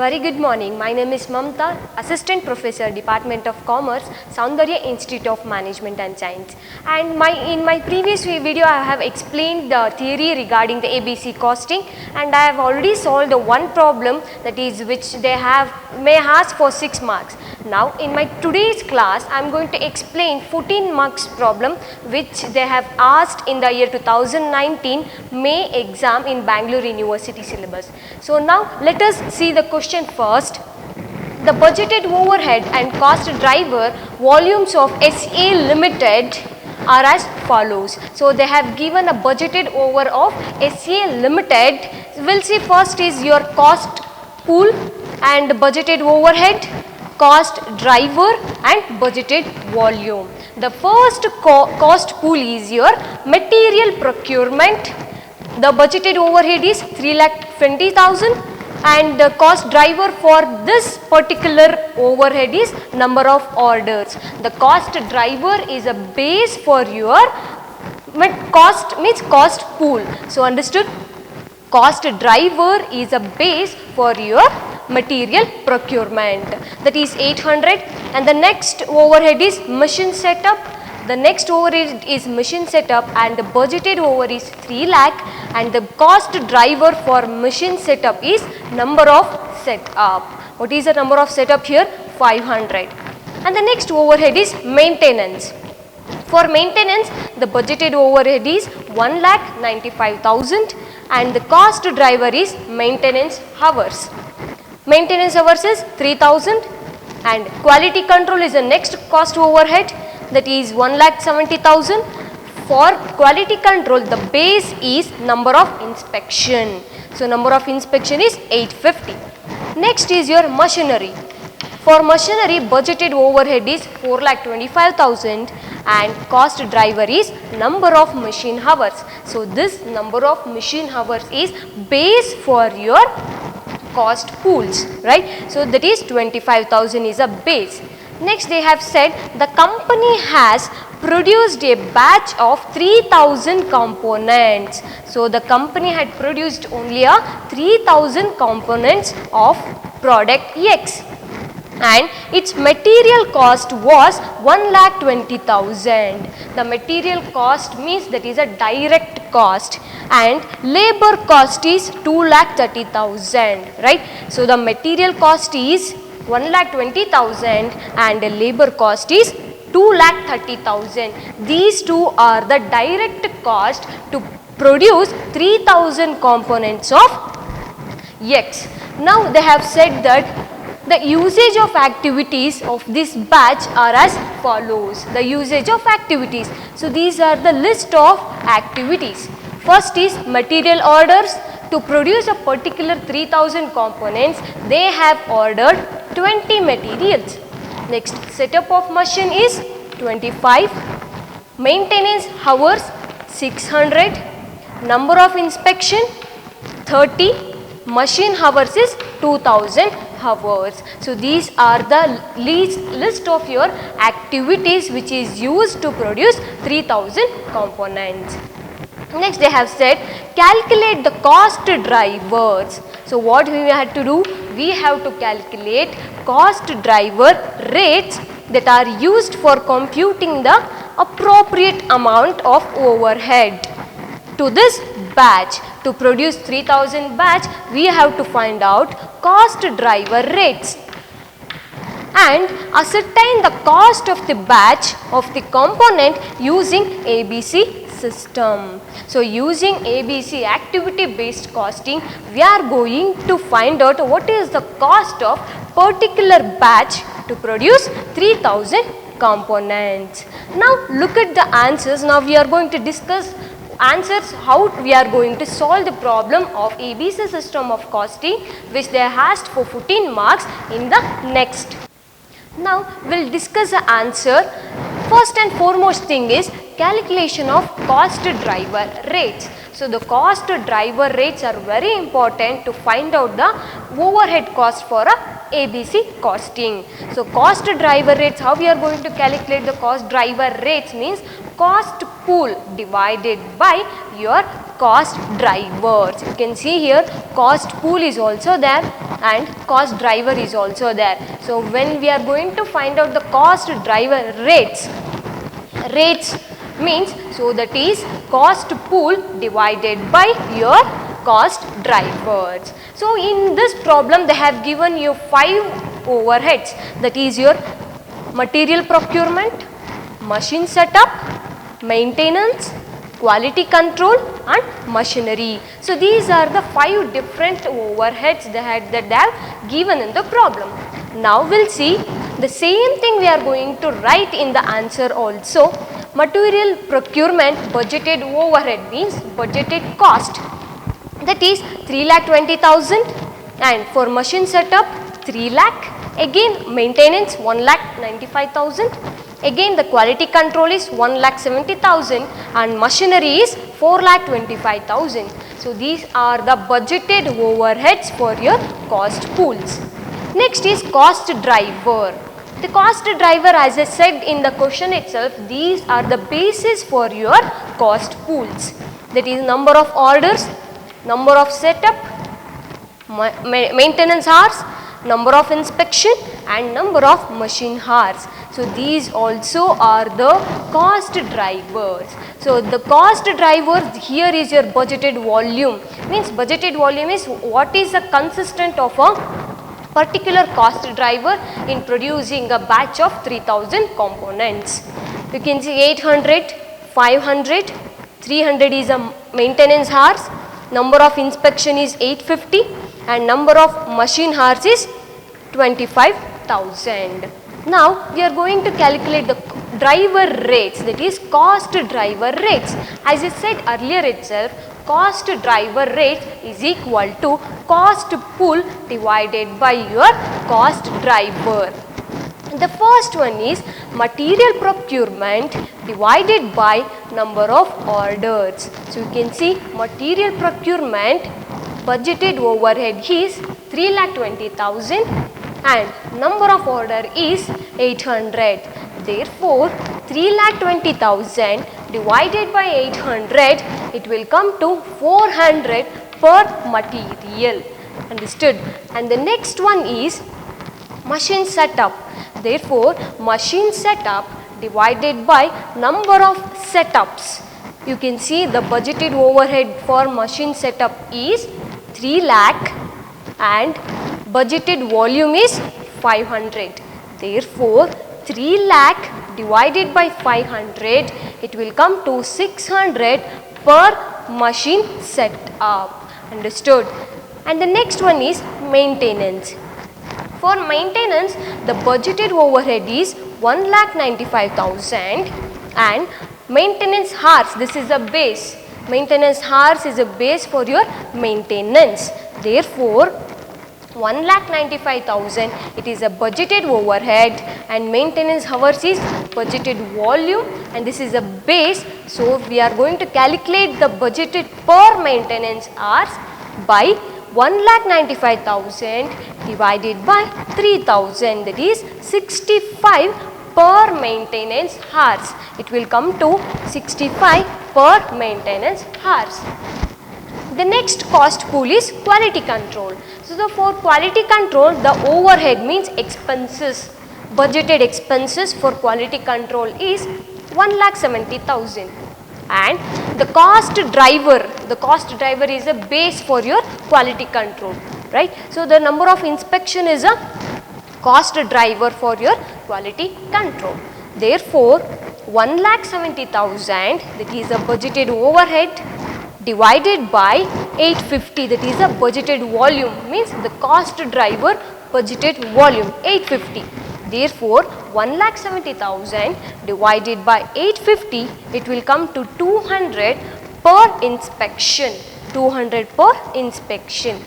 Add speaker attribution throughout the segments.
Speaker 1: Very good morning. My name is Mamta, Assistant Professor, Department of Commerce, Soundarya Institute of Management and Science. And in my previous video, I have explained the theory regarding the ABC costing, and I have already solved the one problem, that is which they may ask for 6 marks. Now in my today's class, I am going to explain 14 marks problem which they have asked in the year 2019 May exam in Bangalore University syllabus. So now let us see the question first. The budgeted overhead and cost driver volumes of SA Limited are as follows. So they have given a budgeted over of SA Limited. We'll see first is your cost pool and budgeted overhead, cost driver and budgeted volume. The first cost pool is your material procurement. The budgeted overhead is 3,20,000 and the cost driver for this particular overhead is number of orders. The cost driver is a base for your cost means cost pool. So understood? Cost driver is a base for your material procurement, that is 800, and the next overhead is machine setup. The next overhead is machine setup and the budgeted over is 3 lakh and the cost driver for machine setup is number of setup. What is the number of setup here? 500. And the next overhead is maintenance. For maintenance, the budgeted overhead is 1,95,000 and the cost driver is maintenance hours. Maintenance hours is 3,000 and quality control is the next cost overhead, that is 1,70,000. For quality control, the base is number of inspection. So number of inspection is 850. Next is your machinery. For machinery, budgeted overhead is 4,25,000 and cost driver is number of machine hours. So this number of machine hours is base for your cost pools, right? So that is 25,000 is a base. Next they have said the company has produced a batch of 3,000 components. So the company had produced only a 3,000 components of product X and its material cost was 1,20,000. The material cost means that is a direct cost and labor cost is 2,30,000, right? So the material cost is 1,20,000 and the labor cost is 2,30,000. These two are the direct cost to produce 3,000 components of X. Now they have said that the usage of activities of this batch are as follows. The usage of activities. So these are the list of activities. First is material orders. To produce a particular 3,000 components, they have ordered 20 materials. Next, setup of machine is 25. Maintenance hours 600. Number of inspection 30. Machine hours is 2,000 hours. So these are the list of your activities which is used to produce 3,000 components. Next they have said calculate the cost drivers. So what we had to do? We have to calculate cost driver rates that are used for computing the appropriate amount of overhead to this batch. To produce 3,000 batch, we have to find out cost driver rates and ascertain the cost of the batch of the component using ABC system. So using ABC activity based costing, we are going to find out what is the cost of particular batch to produce 3,000 components. Now look at the answers. Now we are going to discuss answers how we are going to solve the problem of ABC system of costing which they asked for 14 marks in the next. Now we will discuss the answer. First and foremost thing is calculation of cost driver rates. So the cost driver rates are very important to find out the overhead cost for a ABC costing. So cost driver rates, how we are going to calculate the cost driver rates means cost pool divided by your cost drivers. You can see here cost pool is also there and cost driver is also there. So when we are going to find out the cost driver rates means, so that is cost pool divided by your cost drivers. So in this problem they have given you 5 overheads, that is your material procurement, machine setup, maintenance, quality control and machinery. So these are the 5 different overheads that they have given in the problem. Now we will see the same thing we are going to write in the answer also. Material procurement budgeted overhead means budgeted cost, that is 3,20,000, and for machine setup 3 lakh, again maintenance 1,95,000, again the quality control is 1,70,000 and machinery is 4,25,000. So these are the budgeted overheads for your cost pools. Next is cost driver. The cost driver, as I said in the question itself, these are the basis for your cost pools, that is number of orders, number of setup, maintenance hours, number of inspection and number of machine hours. So these also are the cost drivers. So the cost drivers here is your budgeted volume, means budgeted volume is what is the consistent of a particular cost driver in producing a batch of 3000 components. You can see 800, 500, 300 is a maintenance hours, number of inspection is 850 and number of machine hours is 25,000. Now we are going to calculate the driver rates, that is cost driver rates. As I said earlier itself, cost driver rate is equal to cost pool divided by your cost driver. The first one is material procurement divided by number of orders. So you can see material procurement budgeted overhead is 3,20,000 and number of order is 800. Therefore 3,20,000 divided by 800, it will come to 400 per material. Understood? And the next one is machine setup. Therefore machine setup divided by number of setups. You can see the budgeted overhead for machine setup is 3 lakh and budgeted volume is 500. Therefore 3 lakh divided by 500, it will come to 600 per machine setup. Understood? And the next one is maintenance. For maintenance, the budgeted overhead is 1,95,000 and maintenance hours, this is a base. Maintenance hours is a base for your maintenance. Therefore 1,95,000, it is a budgeted overhead and maintenance hours is budgeted volume and this is a base. So we are going to calculate the budgeted per maintenance hours by 1,95,000 divided by 3,000, that is 65 per maintenance hours. It will come to 65 per maintenance hours. The next cost pool is quality control. So for quality control, the overhead means expenses, budgeted expenses for quality control is 1,70,000 and the cost driver is a base for your quality control, right? So the number of inspection is a cost driver for your quality control. Therefore 1,70,000, that is a budgeted overhead, divided by 850, that is a budgeted volume, means the cost driver budgeted volume 850. Therefore 1,70,000 divided by 850, it will come to 200 per inspection, 200 per inspection.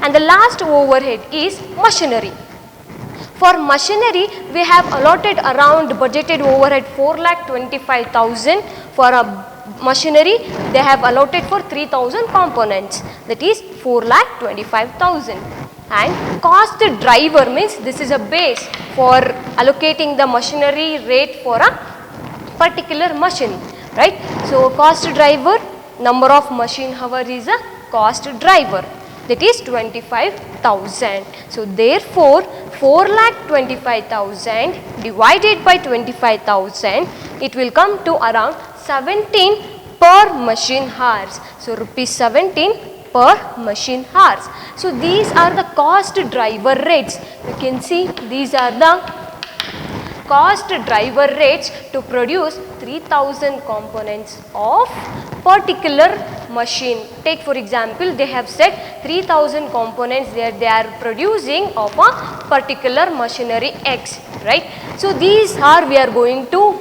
Speaker 1: And the last overhead is machinery. For machinery, we have allotted around budgeted overhead 4,25,000 for a machinery, they have allotted for 3000 components, that is 4,25,000. And cost driver means this is a base for allocating the machinery rate for a particular machine, right. So cost driver, number of machine hour is a cost driver, that is 25,000. So therefore 4,25,000 divided by 25,000, it will come to around 17 per machine hours. So rupees 17 per machine hours. So these are the cost driver rates. You can see these are the cost driver rates to produce 3000 components of particular machine. Take for example, they have said 3000 components they are producing of a particular machinery X, right. So these are we are going to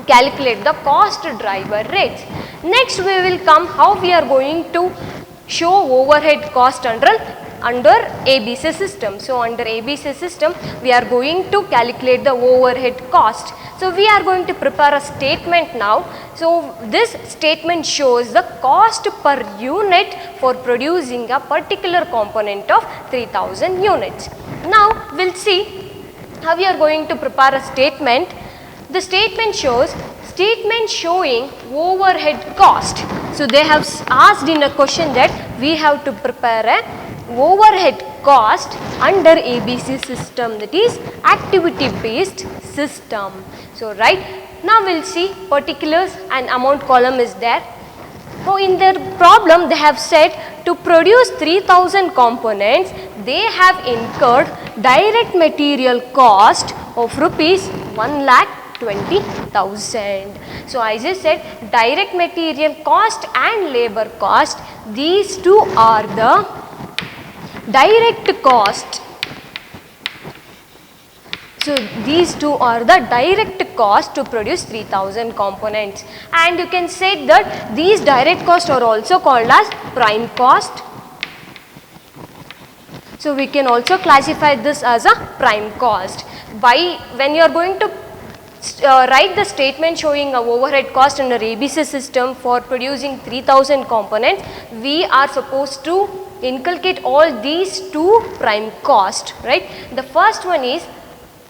Speaker 1: calculate the cost driver rates. Next we will come how we are going to show overhead cost under ABC system. So under ABC system we are going to calculate the overhead cost. So we are going to prepare a statement now. So this statement shows the cost per unit for producing a particular component of 3000 units. Now we will see how we are going to prepare a statement. The statement shows statement showing overhead cost. So they have asked in a question that we have to prepare a overhead cost under ABC system, that is activity based system. So right now we will see particulars and amount column is there. So in their problem they have said to produce 3000 components they have incurred direct material cost of rupees 1,20,000. So as I said, direct material cost and labor cost, these two are the direct cost. So these two are the direct cost to produce 3000 components, and you can say that these direct costs are also called as prime cost. So we can also classify this as a prime cost. When you are going to write the statement showing a overhead cost under ABC system for producing 3000 components, we are supposed to inculcate all these two prime cost, right. The first one is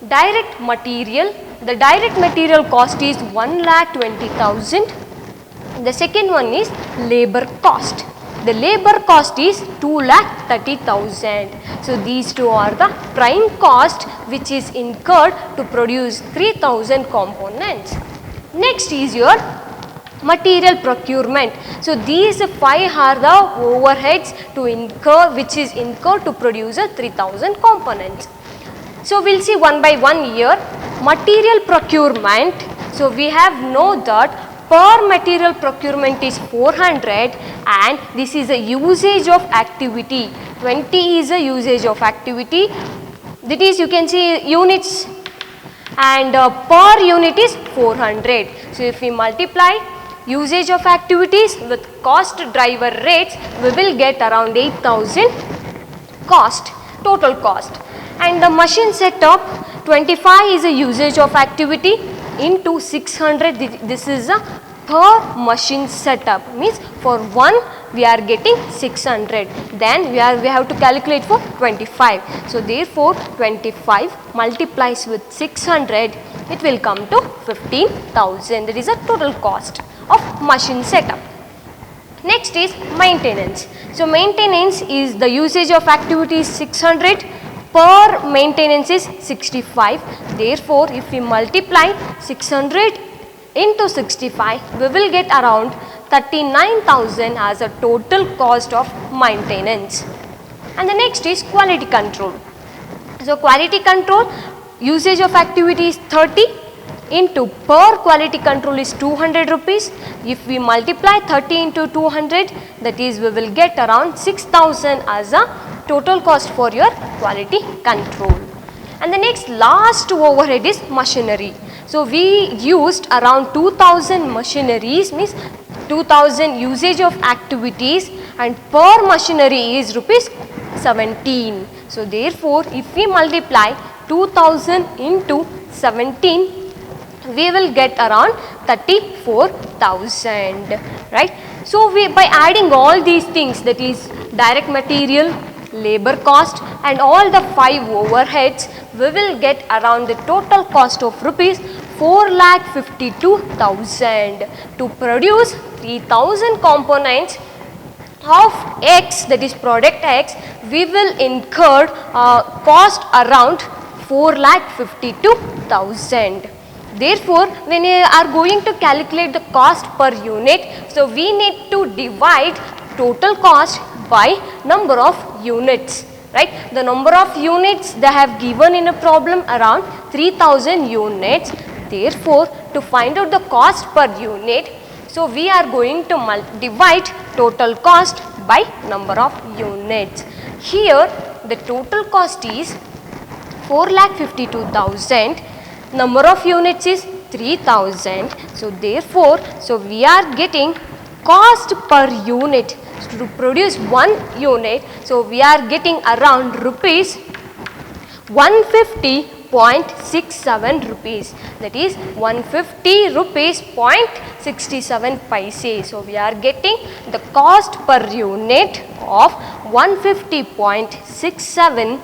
Speaker 1: direct material. The direct material cost is 1,20,000. The second one is labor cost. The labor cost is 2,30,000. So these two are the prime cost which is incurred to produce 3000 components. Next is your material procurement. So these 5 are the overheads to incur which is incurred to produce a 3000 components. So we will see one by one here. Material procurement. So we have know that per material procurement is 400 and this is a usage of activity. 20 is a usage of activity. That is you can see units, and per unit is 400. So if we multiply usage of activities with cost driver rates, we will get around 8,000 cost, total cost. And the machine setup, 25 is a usage of activity into 600, this is a per machine setup, means for one we are getting 600, then we have to calculate for 25. So therefore 25 multiplies with 600, it will come to 15,000, that is a total cost of machine setup. Next is maintenance. So maintenance is the usage of activities 600, per maintenance is 65. Therefore if we multiply 600 into 65, we will get around 39,000 as a total cost of maintenance. And the next is quality control. So quality control, usage of activity is 30 into per quality control is 200 rupees. If we multiply 30 into 200, that is we will get around 6,000 as a total cost for your quality control. And the next last overhead is machinery. So we used around 2000 machineries, means 2000 usage of activities, and per machinery is rupees 17. So therefore if we multiply 2000 into 17, we will get around 34,000, right. So, by adding all these things, that is direct material, labor cost and all the 5 overheads, we will get around the total cost of rupees 4,52,000 to produce 3,000 components of X, that is product X. We will incur cost around 4,52,000. Therefore, when you are going to calculate the cost per unit, so we need to divide total cost by number of units, right. The number of units they have given in a problem around 3,000 units. Therefore, to find out the cost per unit, so we are going to divide total cost by number of units. Here the total cost is 4,52,000, number of units is 3,000. So, therefore, we are getting cost per unit. So, to produce 1 unit, so we are getting around rupees 150.67 rupees, that is 150 rupees 0.67 paise. So, we are getting the cost per unit of 150.67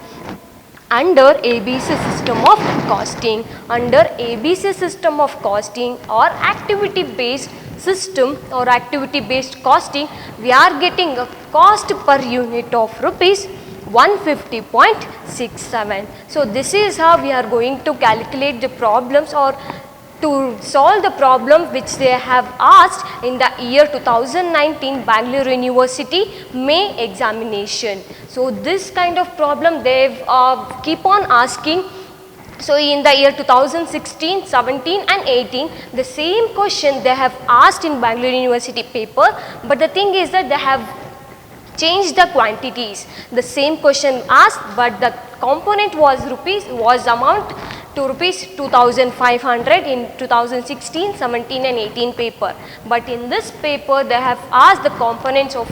Speaker 1: under ABC system of costing. Under ABC system of costing or activity based system or activity based costing, we are getting a cost per unit of rupees 150.67. So, this is how we are going to calculate the problems or to solve the problem which they have asked in the year 2019 Bangalore University May examination. So, this kind of problem they keep on asking. So, in the year 2016, 17 and 18, the same question they have asked in Bangalore University paper, but the thing is that they have changed the quantities. The same question asked, but the component was amount to rupees 2,500 in 2016, 17 and 18 paper. But in this paper they have asked the components of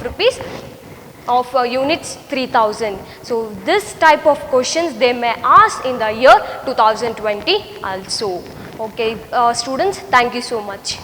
Speaker 1: units 3,000. So, this type of questions they may ask in the year 2020 also. Okay, students, thank you so much.